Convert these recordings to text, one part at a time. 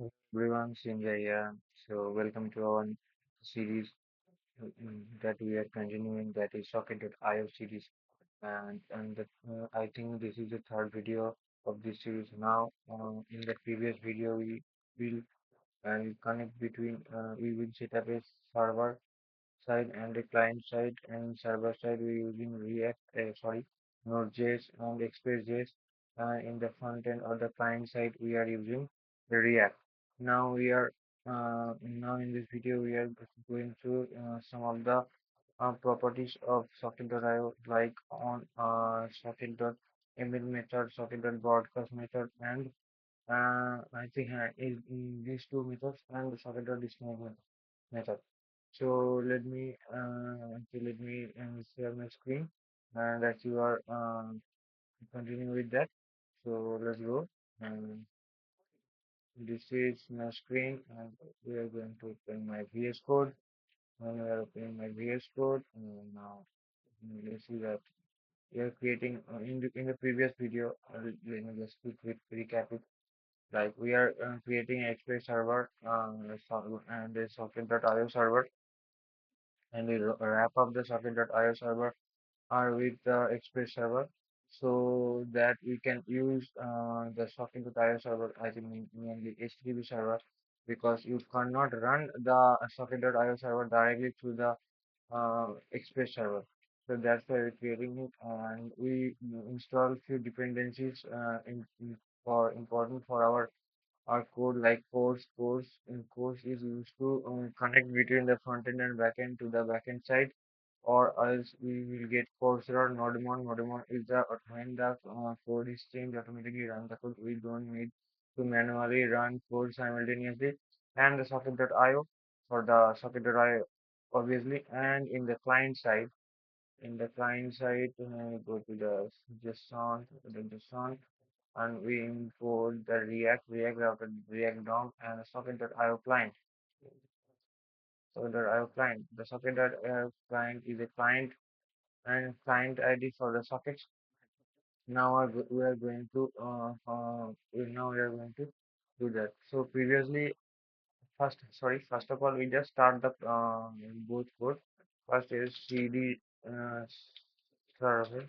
Everyone, Sinjay here. So, welcome to our series that we are continuing, that is Socket.io series. I think this is the third video of this series now. In the previous video, will connect between, we will set up a server side and a client side, and server side we're using Node.js and Express.js. In the front end or the client side, we are using the React. Now in this video we are going through some of the properties of Socket.io, like on Socket.emit method, Socket.broadcast method, and I think in these two methods and the Socket.display method. So let me share my screen, and that you are continuing with that. So let's go. And this is my screen, and we are going to open my VS Code. And we are opening my VS Code, and now you see that we are creating in the previous video. Let me just quick recap it. Like we are creating an Express server, and the Socket.io server, and we wrap up the Socket.io server are with the Express server, so that we can use the Socket.io server, I think mainly HTTP server, because you cannot run the Socket.io server directly through the Express server. So that's why we're creating it, and we install few dependencies for important for our code, like course is used to connect between the front end and back end to the back end side, or else we will get Coursera or Nodemon. Nodemon is the when the code is changed, automatically run the code. We don't need to manually run code simultaneously. And the socket.io for the socket.io, obviously. And in the client side, go to the JSON, and we import the React router, React DOM, and the socket.io client. Socket.io client. The socket.io client is a client and client ID for the sockets. We are going to now we are going to do that. So previously, first of all, we just start the boot code. First is cd server.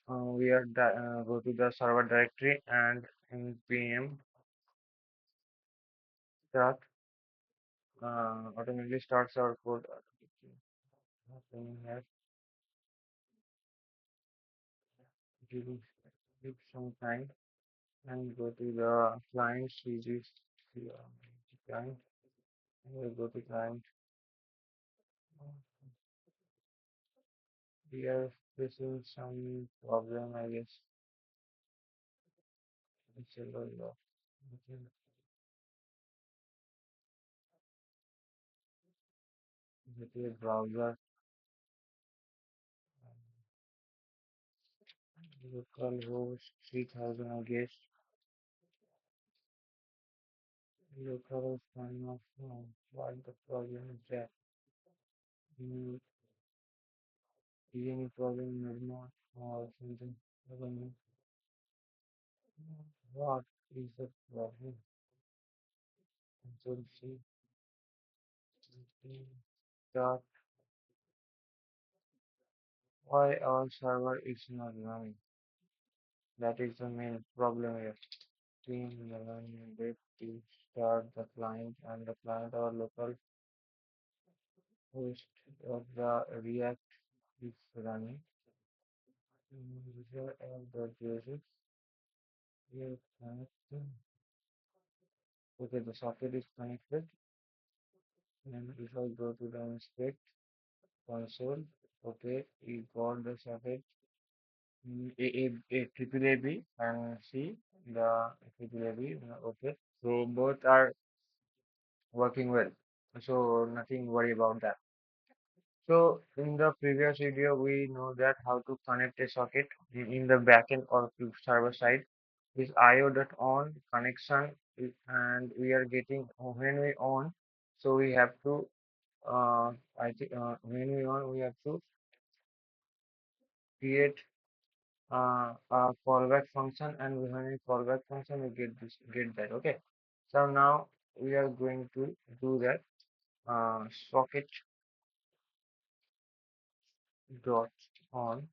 Go to the server directory and npm start automatically starts our code. Have give some time and go to the client, which is the client. We go to client. We are facing some problem, I guess. It's a lot of the browser, local host 3000, I guess. Local host one of what the problem is that you see any problem in or something. I don't know. What is the problem? Control C dot why our server is not running. That is the main problem here. Team running did to start the client, and the client or local host of the React is running. User of the JSX is connected. Okay, the socket is connected. And if I go to the inspect console, okay, we got the socket triple AB and C the triple AB. Okay, so both are working well. So nothing worry about that. So in the previous video, we know that how to connect a socket in the backend or to server side. This IO.on connection and we are getting when we on, so we have to I think when we on we have to create a callback function, and when we callback function we get that. Okay, So now we are going to do that socket dot on.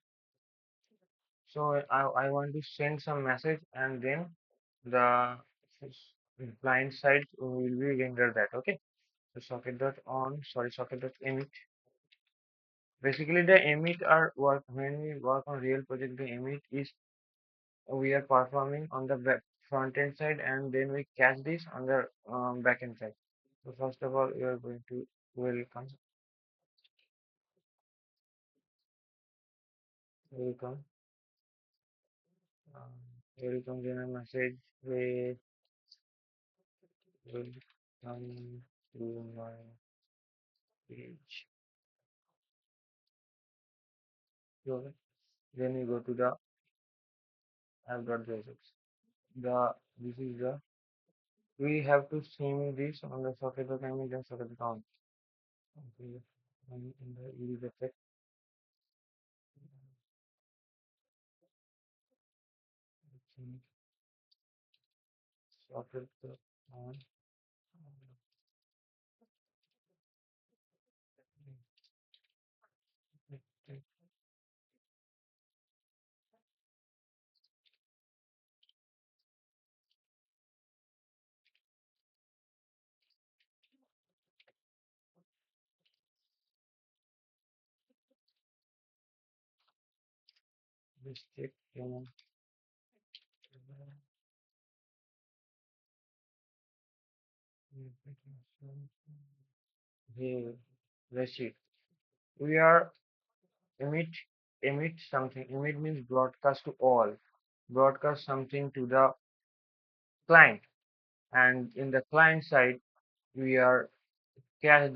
So I want to send some message and then the client side will be render that. Okay. So socket dot on, sorry, socket dot emit. Basically, the emit are work when we work on real project. The emit is we are performing on the front end side, and then we catch this on the back end side. So first of all, we are going to welcome, welcome, um, welcome dinner message. We welcome to my page. So then we go to the app.js. The this is the we have to sim this on the socket dot image and socket dot on. Okay, and in the user check socket dot on. Let's check. Hey, let's see. We are emit emit something. Emit means broadcast to all. Broadcast something to the client, and in the client side, we are catch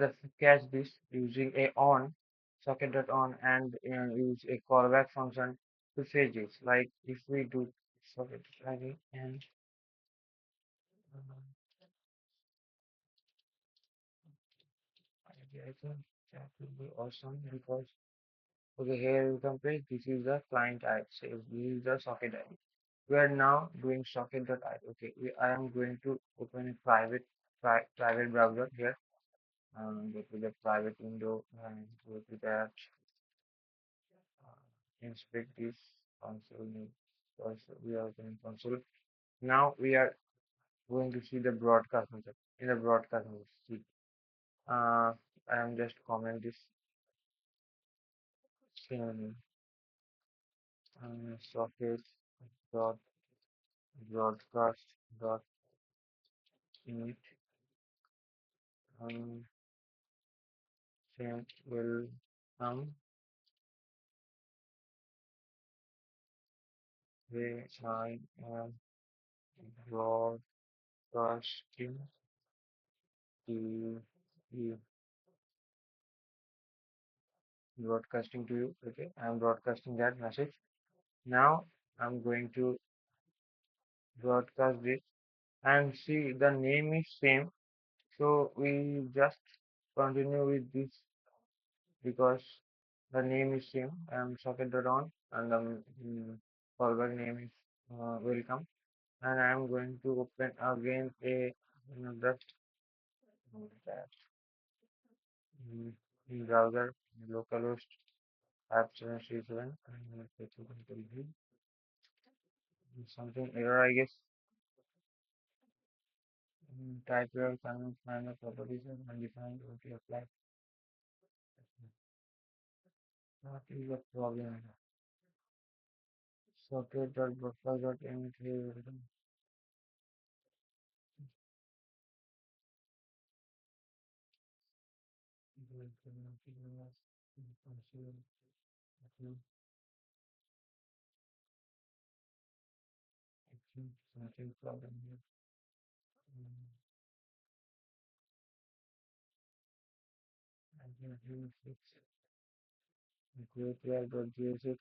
this using a on socket dot on and use a callback function to fetch this. Like if we do socket ID and I think that will be awesome because okay, here you can place this is the client ID. So this is the socket ID. We are now doing socket.io. Okay, I am going to open a private browser here. Go to the private window and go to that. Inspect this console. Console. We are going console. Now we are going to see the broadcast method. In the broadcast mode, see. I am just comment this socket dot broadcast dot init will come where I am broadcasting to you. Broadcasting to you. Okay, I'm broadcasting that message. Now I'm going to broadcast this and see the name is same. So we just continue with this because the name is same. I'm socket.on and the callback name is welcome. And I'm going to open again a another that browser localhost app 737 and something error I guess. Type your comments minor properties and undefined OT apply. What is the problem? Socket.buffer.mk something problem here. I can fix API.jsx.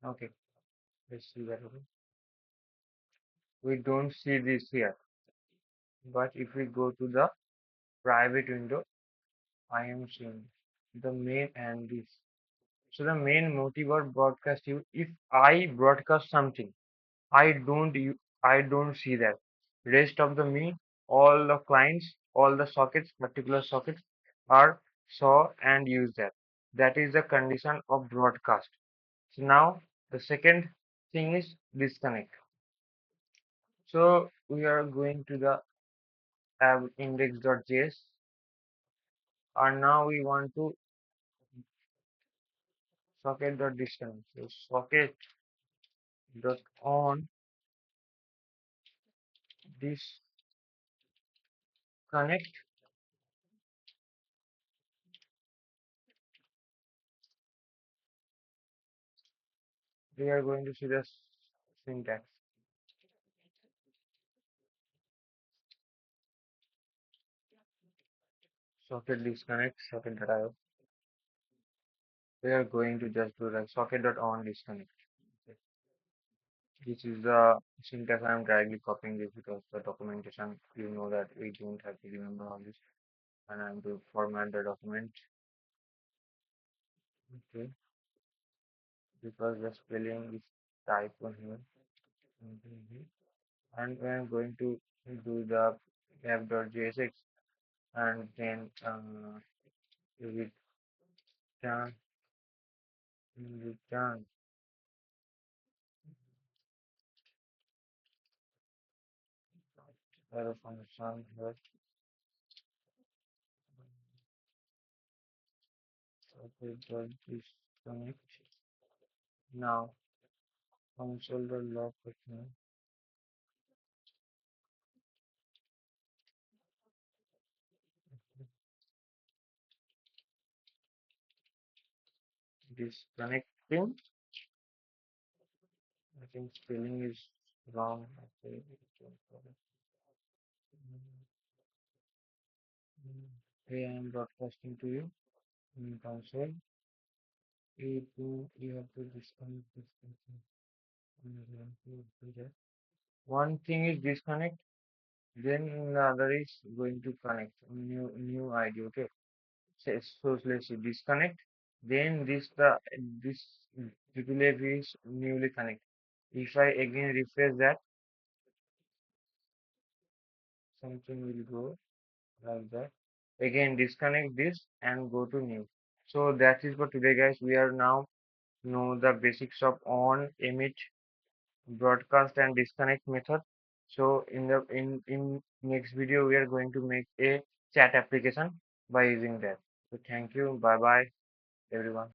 Okay, let's see that. Okay. We don't see this here, but if we go to the private window, I am seeing the main and this. So the main motive of broadcast you if I broadcast something, I don't see that. Rest of the me, all the clients, all the sockets, particular sockets are saw and use that. That is the condition of broadcast. So now the second thing is disconnect. So we are going to the app index.js and now we want to socket.disconnect. So socket.on disconnect. We are going to see the syntax. Socket disconnect, socket.io. We are going to just do like socket.on disconnect. Okay. This is the syntax. I am directly copying this because the documentation, you know that we don't have to remember all this. And I'm to format the document. Okay. Because the spelling is typo here. Mhm. And we are going to do the app.jsx and then return return error function here. Okay, so disconnect. Now console.log button disconnecting. I think spelling is wrong. Okay. Here I am broadcasting to you in console. You have to disconnect this. You have to do that. One thing is disconnect, then the other is going to connect new ID. Okay. So let's say disconnect. Then this triple F is newly connect. If I again refresh that, something will go like that. Again disconnect this and go to new. So that is for today, guys. We are now know the basics of on, emit, broadcast, and disconnect method. So in next video, we are going to make a chat application by using that. So thank you. Bye bye, everyone.